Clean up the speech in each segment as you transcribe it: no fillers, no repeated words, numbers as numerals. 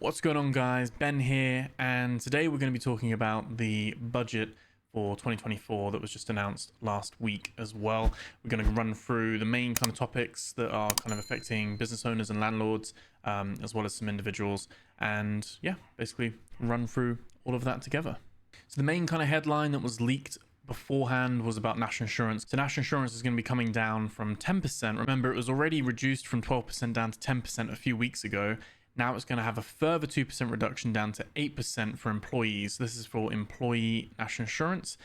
What's going on, guys? Ben here, and today we're going to be talking about the budget for 2024 that was just announced last week as well. We're going to run through the main kind of topics that are kind of affecting business owners and landlords, as well as some individuals, and yeah, basically run through all of that together. So the main kind of headline that was leaked beforehand was about national insurance. So national insurance is going to be coming down from 10%. Remember, it was already reduced from 12% down to 10% a few weeks ago. Now it's going to have a further 2% reduction down to 8% for employees. This is for employee national insurance,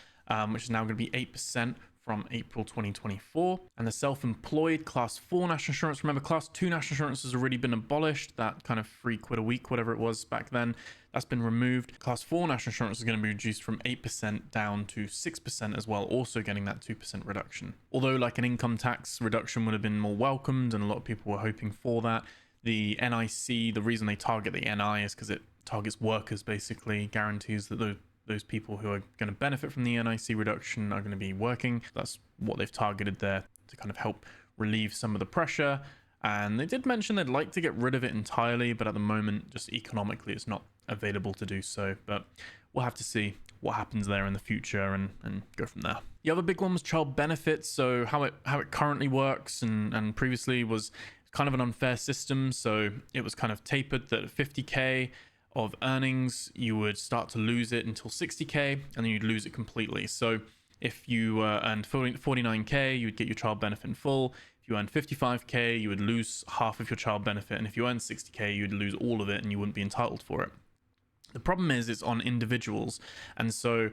which is now going to be 8% from April 2024. And the self-employed class 4 national insurance, remember class 2 national insurance has already been abolished. That kind of £3 a week, whatever it was back then, that's been removed. Class 4 national insurance is going to be reduced from 8% down to 6% as well, also getting that 2% reduction. Although like an income tax reduction would have been more welcomed and a lot of people were hoping for that. The NIC, the reason they target the NI is because it targets workers, basically guarantees that those people who are going to benefit from the NIC reduction are going to be working. That's what they've targeted there to kind of help relieve some of the pressure. And they did mention they'd like to get rid of it entirely, but at the moment, just economically, it's not available to do so. But we'll have to see what happens there in the future and go from there. The other big one was child benefits. So how it currently works and previously was kind of an unfair system. So it was kind of tapered that at 50k of earnings you would start to lose it until 60k, and then you'd lose it completely. So if you earned 49k, you would get your child benefit in full. If you earned 55k, you would lose half of your child benefit, and if you earned 60k, you'd lose all of it and you wouldn't be entitled for it. The problem is it's on individuals, and so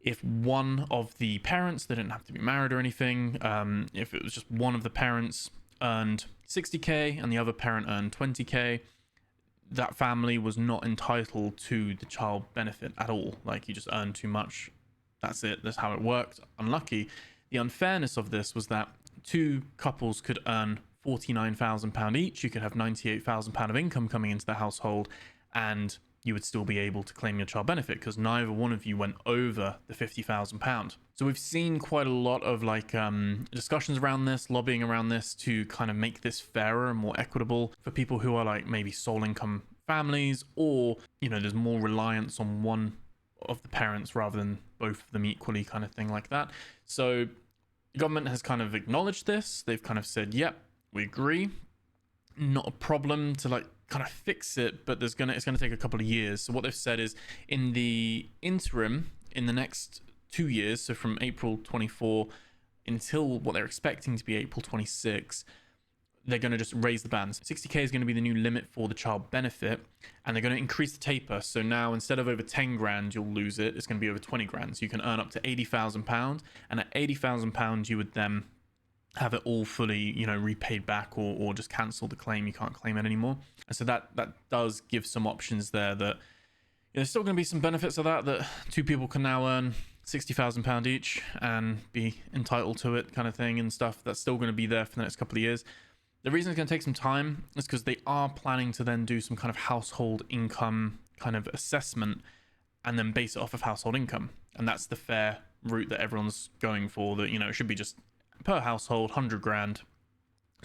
if one of the parents, they didn't have to be married or anything, if it was just one of the parents earned 60k and the other parent earned 20k, that family was not entitled to the child benefit at all. Like, you just earned too much, that's it, that's how it worked. Unlucky. The unfairness of this was that two couples could earn £49,000 each. You could have £98,000 of income coming into the household, and you would still be able to claim your child benefit because neither one of you went over the £50,000. So we've seen quite a lot of discussions around this, lobbying around this to kind of make this fairer and more equitable for people who are like maybe sole income families, or, you know, there's more reliance on one of the parents rather than both of them equally, kind of thing like that. So the government has kind of acknowledged this. They've kind of said, yep, we agree. Not a problem to kind of fix it, but it's gonna take a couple of years. So what they've said is, in the interim, in the next 2 years, so from April 24 until what they're expecting to be April 26, they're going to just raise the bands. 60k is going to be the new limit for the child benefit, and they're going to increase the taper. So now instead of over 10 grand you'll lose it, it's going to be over 20 grand. So you can earn up to £80,000, and at £80,000 you would then have it all fully, you know, repaid back, or just cancel the claim. You can't claim it anymore. And so that does give some options there that, you know, there's still going to be some benefits of that two people can now earn £60,000 each and be entitled to it, kind of thing, and stuff. That's still going to be there for the next couple of years. The reason it's going to take some time is because they are planning to then do some kind of household income kind of assessment and then base it off of household income. And that's the fair route that everyone's going for, that, you know, it should be just per household, 100 grand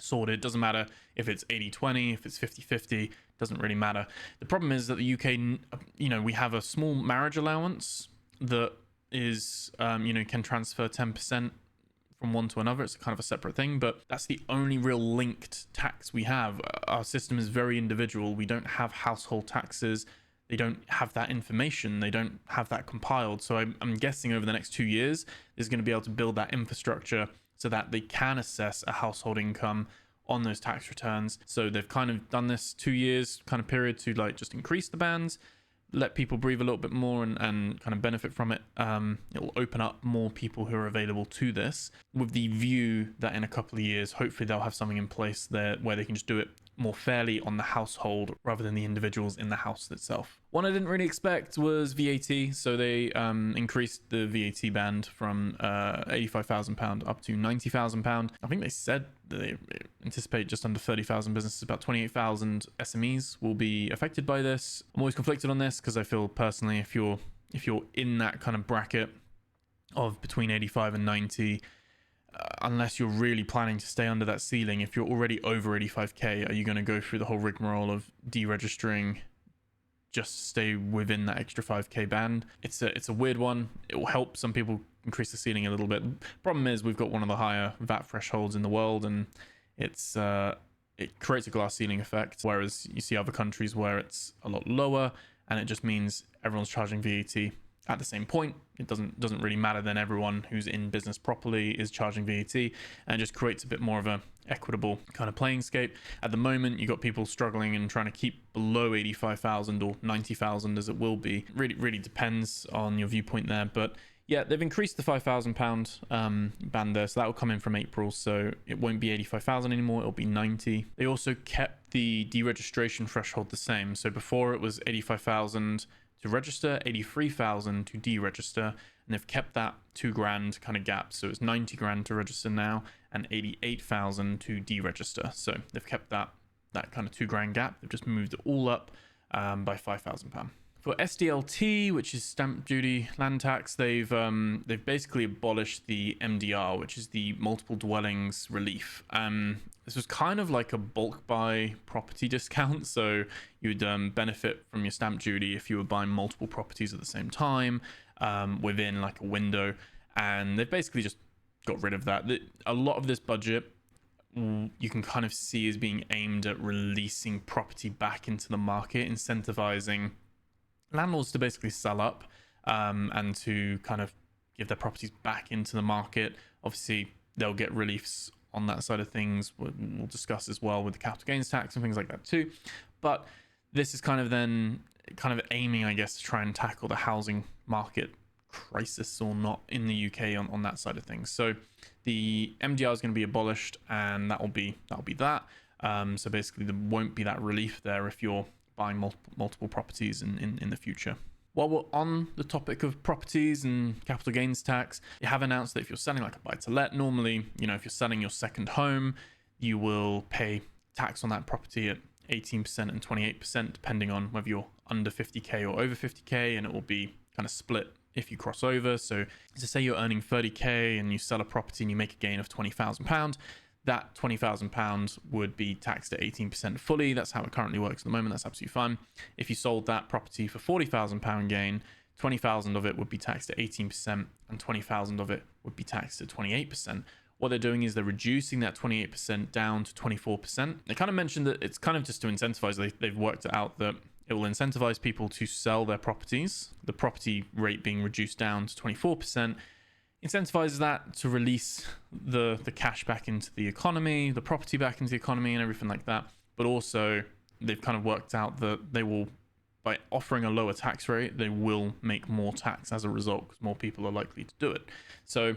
sorted. Doesn't matter if it's 80-20, if it's 50-50, doesn't really matter. The problem is that the UK, you know, we have a small marriage allowance that is, you know, can transfer 10% from one to another. It's kind of a separate thing, but that's the only real linked tax we have. Our system is very individual. We don't have household taxes. They don't have that information. They don't have that compiled. So I'm guessing over the next 2 years, there's going to be able to build that infrastructure so that they can assess a household income on those tax returns. So they've kind of done this 2 years kind of period to just increase the bands, let people breathe a little bit more and kind of benefit from it. It will open up more people who are available to this, with the view that in a couple of years, hopefully they'll have something in place there where they can just do it more fairly on the household rather than the individuals in the house itself. One I didn't really expect was VAT. So they increased the VAT band from £85,000 up to £90,000. I think they said that they anticipate just under 30,000 businesses, about 28,000 SMEs will be affected by this. I'm always conflicted on this because I feel personally, if you're in that kind of bracket of between 85 and 90, unless you're really planning to stay under that ceiling, if you're already over 85k, are you going to go through the whole rigmarole of deregistering just stay within that extra 5k band. It's a weird one. It will help some people increase the ceiling a little bit. Problem is we've got one of the higher VAT thresholds in the world, and it creates a glass ceiling effect, whereas you see other countries where it's a lot lower, and it just means everyone's charging VAT at the same point. It doesn't really matter then. Everyone who's in business properly is charging VAT, and it just creates a bit more of a equitable kind of playing scape. At the moment, you've got people struggling and trying to keep below 85,000 or 90,000 as it will be. Really depends on your viewpoint there, but yeah, they've increased the £5,000 band there, so that will come in from April, so it won't be 85,000 anymore, it'll be 90. They also kept the deregistration threshold the same, so before it was 85,000 to register, 83,000 to deregister, and they've kept that £2,000 kind of gap, so it's 90 grand to register now and 88,000 to deregister. So they've kept that kind of £2,000 gap. They've just moved it all up by £5,000. For SDLT, which is stamp duty land tax, they've basically abolished the MDR, which is the multiple dwellings relief. This was kind of like a bulk buy property discount, so you'd benefit from your stamp duty if you were buying multiple properties at the same time within like a window, and they've basically just got rid of that. A lot of this budget you can kind of see is being aimed at releasing property back into the market, incentivizing landlords to basically sell up and to kind of give their properties back into the market. Obviously, they'll get reliefs on that side of things. We'll discuss as well with the capital gains tax and things like that too. But this is kind of aiming, I guess, to try and tackle the housing market crisis or not in the UK on that side of things. So the MDR is going to be abolished, and that'll be that. So basically, there won't be that relief there if you're buying multiple properties in the future. While we're on the topic of properties and capital gains tax, they have announced that if you're selling like a buy-to-let, normally, if you're selling your second home, you will pay tax on that property at 18% and 28%, depending on whether you're under 50k or over 50k, and it will be kind of split if you cross over. So to say you're earning 30k and you sell a property and you make a gain of £20,000, that £20,000 would be taxed at 18% fully. That's how it currently works at the moment. That's absolutely fine. If you sold that property for £40,000 gain, 20,000 of it would be taxed at 18% and 20,000 of it would be taxed at 28%. What they're doing is they're reducing that 28% down to 24%. They kind of mentioned that it's kind of just to incentivize. They've worked it out that it will incentivize people to sell their properties, the property rate being reduced down to 24%, incentivizes that to release the cash back into the economy, the property back into the economy and everything like that. But also they've kind of worked out that they will, by offering a lower tax rate, they will make more tax as a result because more people are likely to do it. So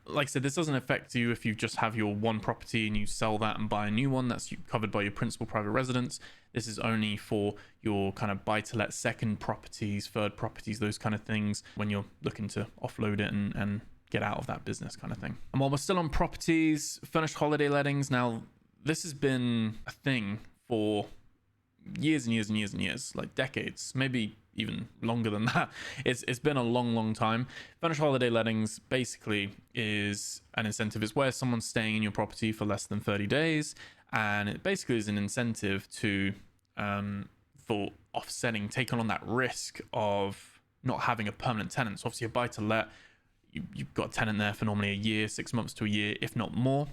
like I said, this doesn't affect you if you just have your one property and you sell that and buy a new one. That's covered by your principal private residence. This is only for your kind of buy-to-let second properties, third properties, those kind of things, when you're looking to offload it and get out of that business kind of thing. And while we're still on properties, furnished holiday lettings. Now, this has been a thing for years and years and years and years, like decades, maybe even longer than that. It's been a long time. Furnished holiday lettings basically is an incentive. It's where someone's staying in your property for less than 30 days, and it basically is an incentive to for offsetting, taking on that risk of not having a permanent tenant. So obviously a buy to let, you've got a tenant there for normally a year, 6 months to a year, if not more.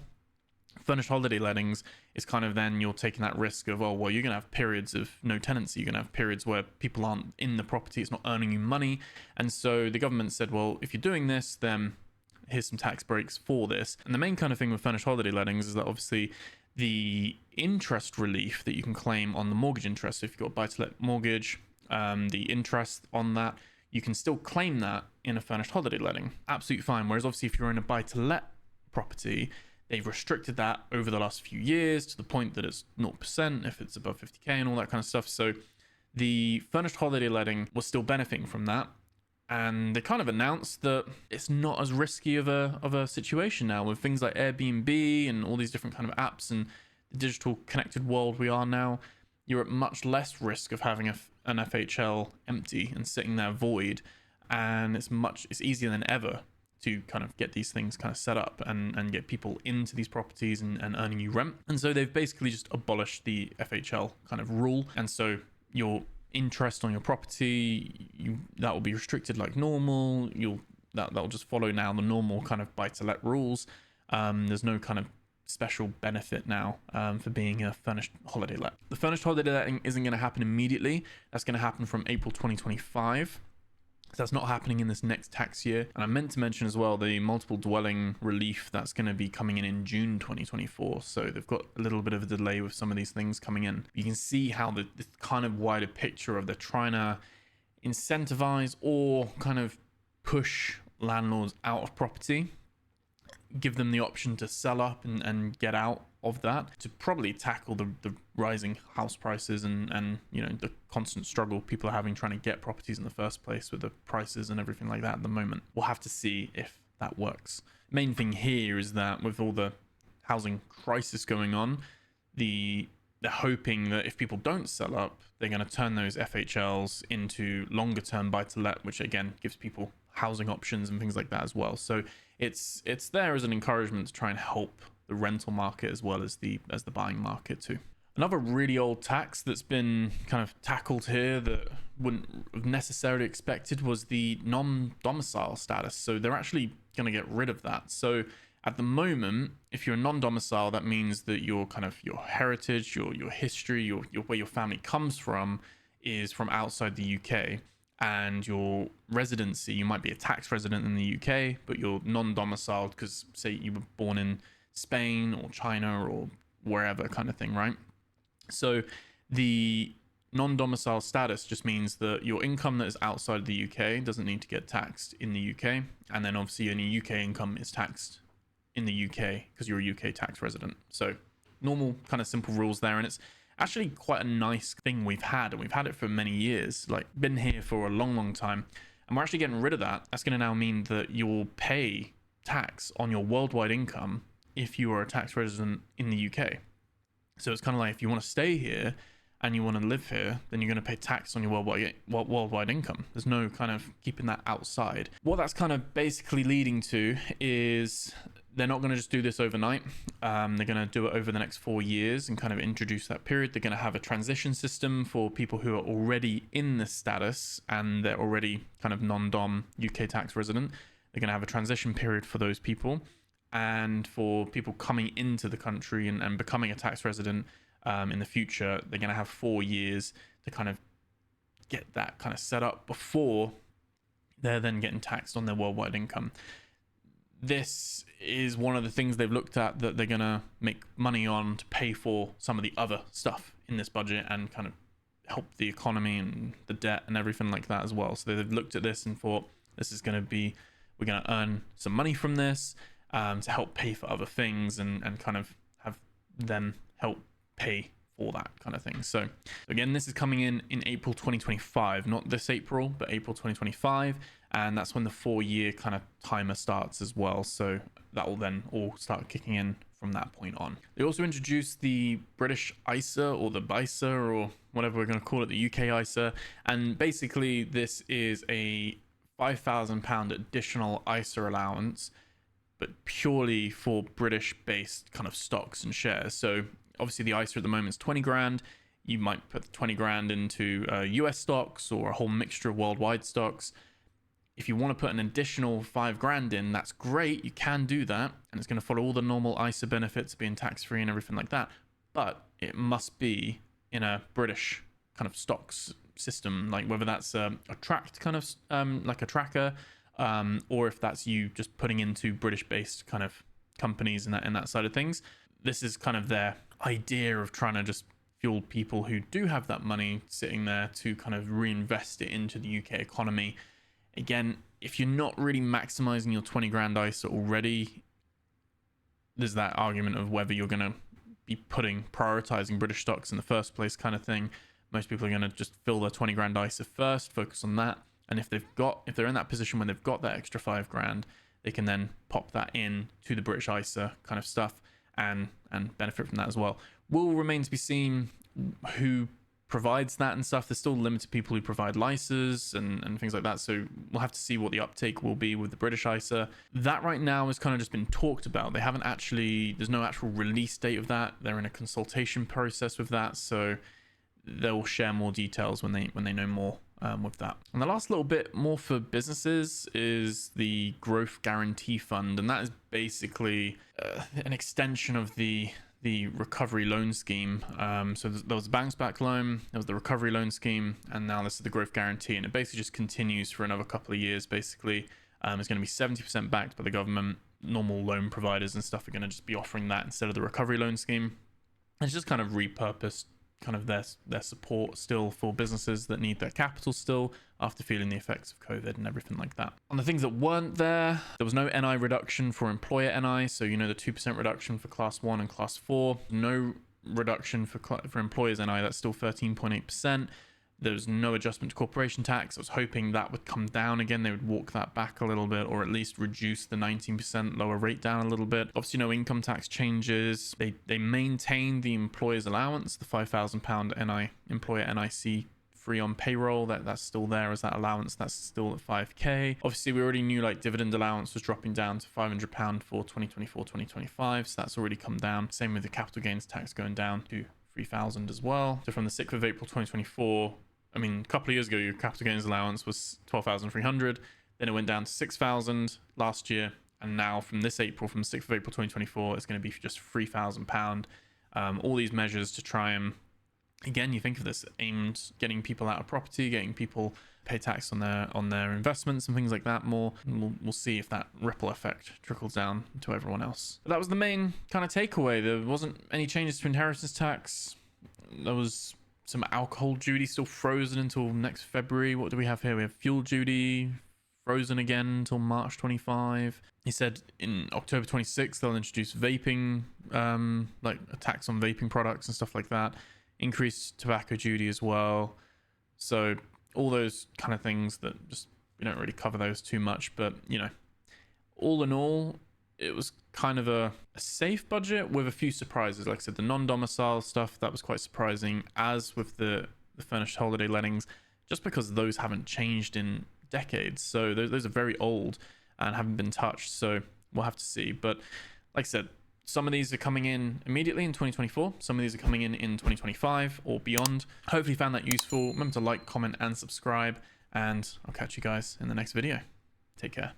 Furnished holiday lettings is kind of then you're taking that risk of, oh, well, you're going to have periods of no tenancy. You're going to have periods where people aren't in the property. It's not earning you money. And so the government said, well, if you're doing this, then here's some tax breaks for this. And the main kind of thing with furnished holiday lettings is that obviously the interest relief that you can claim on the mortgage interest, if you've got a buy-to-let mortgage, the interest on that, you can still claim that in a furnished holiday letting. Absolutely fine. Whereas obviously if you're in a buy-to-let property, they've restricted that over the last few years to the point that it's 0% if it's above 50k and all that kind of stuff. So the furnished holiday letting was still benefiting from that. And they kind of announced that it's not as risky of a situation now with things like Airbnb and all these different kind of apps and the digital connected world we are now. You're at much less risk of having an FHL empty and sitting there void. And it's easier than ever to kind of get these things kind of set up and get people into these properties and earning you rent. And so they've basically just abolished the FHL kind of rule. And so you're interest on your property, that will be restricted like normal. That'll just follow now the normal kind of buy-to-let rules. There's no kind of special benefit now for being a furnished holiday let. The furnished holiday letting isn't going to happen immediately. That's going to happen from April 2025. So that's not happening in this next tax year. And I meant to mention as well the multiple dwelling relief that's going to be coming in June 2024. So they've got a little bit of a delay with some of these things coming in. You can see how the kind of wider picture of they're trying to incentivize or kind of push landlords out of property, give them the option to sell up and get out of that, to probably tackle the rising house prices and you know, the constant struggle people are having trying to get properties in the first place with the prices and everything like that at the moment. We'll have to see if that works. Main thing here is that with all the housing crisis going on, they're hoping that if people don't sell up, they're going to turn those FHLs into longer term buy to let, which again gives people housing options and things like that as well. So it's there as an encouragement to try and help the rental market as well as the buying market too. Another really old tax that's been kind of tackled here that wouldn't have necessarily expected was the non-domicile status. So they're actually going to get rid of that. So at the moment, if you're a non-domicile, that means that your kind of your heritage, your history, your where your family comes from is from outside the UK. And your residency, you might be a tax resident in the UK, but you're non-domiciled because, say, you were born in Spain or China or wherever kind of thing, right? So the non-domicile status just means that your income that is outside the UK doesn't need to get taxed in the UK. And then obviously any UK income is taxed in the UK because you're a UK tax resident. So normal kind of simple rules there. And it's actually quite a nice thing we've had, and we've had it for many years, like been here for a long time, and we're actually getting rid of that. That's going to now mean that you'll pay tax on your worldwide income if you are a tax resident in the UK. So it's kind of like if you want to stay here and you want to live here, then you're going to pay tax on your worldwide income. There's no kind of keeping that outside. What that's kind of basically leading to is they're not going to just do this overnight. They're going to do it over the next 4 years and kind of introduce that period. They're going to have a transition system for people who are already in this status and they're already kind of non-dom UK tax resident. They're going to have a transition period for those people. And for people coming into the country and becoming a tax resident in the future, they're going to have 4 years to kind of get that kind of set up before they're then getting taxed on their worldwide income. This is one of the things they've looked at that they're going to make money on to pay for some of the other stuff in this budget and kind of help the economy and the debt and everything like that as well. So they've looked at this and thought, this is going to be, we're going to earn some money from this to help pay for other things and kind of have them help pay for that kind of thing. So again, this is coming in April 2025, not this April, but April 2025. And that's when the 4-year kind of timer starts as well. So that will then all start kicking in from that point on. They also introduced the British ISA or the BISA or whatever we're going to call it, the UK ISA. And basically this is a £5,000 additional ISA allowance, but purely for British based kind of stocks and shares. So obviously the ISA at the moment is 20 grand. You might put 20 grand into US stocks or a whole mixture of worldwide stocks. If you want to put an additional 5 grand in, that's great. You can do that. And it's going to follow all the normal ISA benefits, being tax-free and everything like that. But it must be in a British kind of stocks system, like whether that's a tracked kind of like a tracker, or if that's you just putting into British-based kind of companies and that side of things. This is kind of their idea of trying to just fuel people who do have that money sitting there to kind of reinvest it into the UK economy. Again, if you're not really maximizing your 20 grand ISA already, there's that argument of whether you're going to be prioritizing British stocks in the first place kind of thing. Most people are going to just fill their 20 grand ISA first, focus on that. And if they're in that position when they've got that extra 5 grand, they can then pop that in to the British ISA kind of stuff and benefit from that as well. Will remain to be seen who provides that and stuff. There's still limited people who provide licenses and things like that. So we'll have to see what the uptake will be with the British ISA. That right now has kind of just been talked about. They haven't actually, there's no actual release date of that. They're in a consultation process with that. So they'll share more details when they know more with that. And the last little bit more for businesses is the growth guarantee fund, and that is basically an extension of the recovery loan scheme. So there was a bounce back loan, there was the recovery loan scheme, and now this is the growth guarantee, and it basically just continues for another couple of years. Basically, it's going to be 70% backed by the government. Normal loan providers and stuff are going to just be offering that instead of the recovery loan scheme. It's just kind of repurposed kind of their support still for businesses that need their capital still after feeling the effects of COVID and everything like that. On the things that weren't there was no NI reduction for employer NI. So, you know, the 2% reduction for class 1 and class 4, no reduction for employers NI. That's still 13.8%. There was no adjustment to corporation tax. I was hoping that would come down again. They would walk that back a little bit, or at least reduce the 19% lower rate down a little bit. Obviously, no income tax changes. They maintained the employer's allowance, the £5,000 employer NIC free on payroll. That's still there as that allowance. That's still at 5k. Obviously, we already knew like dividend allowance was dropping down to £500 for 2024, 2025. So that's already come down. Same with the capital gains tax going down to 3,000 as well. So from the 6th of April 2024, I mean, a couple of years ago, your capital gains allowance was 12,300. Then it went down to 6,000 last year. And now from this April, from 6th of April 2024, it's going to be just £3,000. All these measures to try and, again, you think of this, aimed getting people out of property, getting people pay tax on their investments and things like that more. And we'll see if that ripple effect trickles down to everyone else. But that was the main kind of takeaway. There wasn't any changes to inheritance tax. There was some alcohol duty still frozen until next February. What do we have here? We have fuel duty frozen again until March 25. He said in October 26 they'll introduce vaping, like a tax on vaping products and stuff like that. Increased tobacco duty as well. So all those kind of things that just, we don't really cover those too much, but you know, all in all, it was kind of a safe budget with a few surprises. Like I said, the non-domicile stuff, that was quite surprising, as with the furnished holiday lettings, just because those haven't changed in decades. So those are very old and haven't been touched. So we'll have to see. But like I said, some of these are coming in immediately in 2024. Some of these are coming in 2025 or beyond. Hopefully you found that useful. Remember to like, comment, and subscribe. And I'll catch you guys in the next video. Take care.